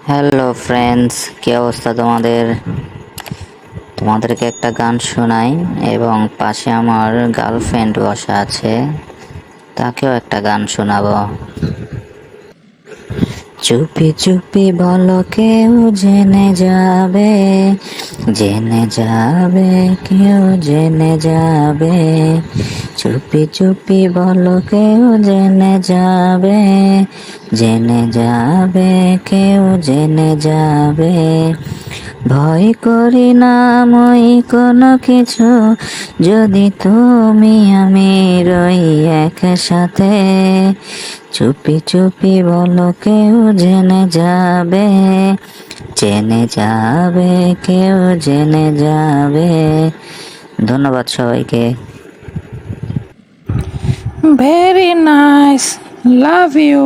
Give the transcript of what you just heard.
Hello friends, কি অবস্থা তোমাদেরকে একটা গান শোনাই এবং পাশে আমার গার্লফ্রেন্ড বসা আছে, তাকেও একটা গান শোনাবো। চুপি চুপি বলো কেউ জেনে যাবে, জেনে যাবে, কেউ জেনে যাবে। চুপি চুপি বলো কেউ জেনে যাবে, জেনে যাবে, কেউ জেনে যাবে। ভয় করি না মই কোনো কিছু, যদি তুমি আমি রই একসাথে। চুপি চুপি বলো কেউ জেনে যাবে, জেনে যাবে, কেউ জেনে যাবে। ধন্যবাদ সবাইকে। Very nice. Love you.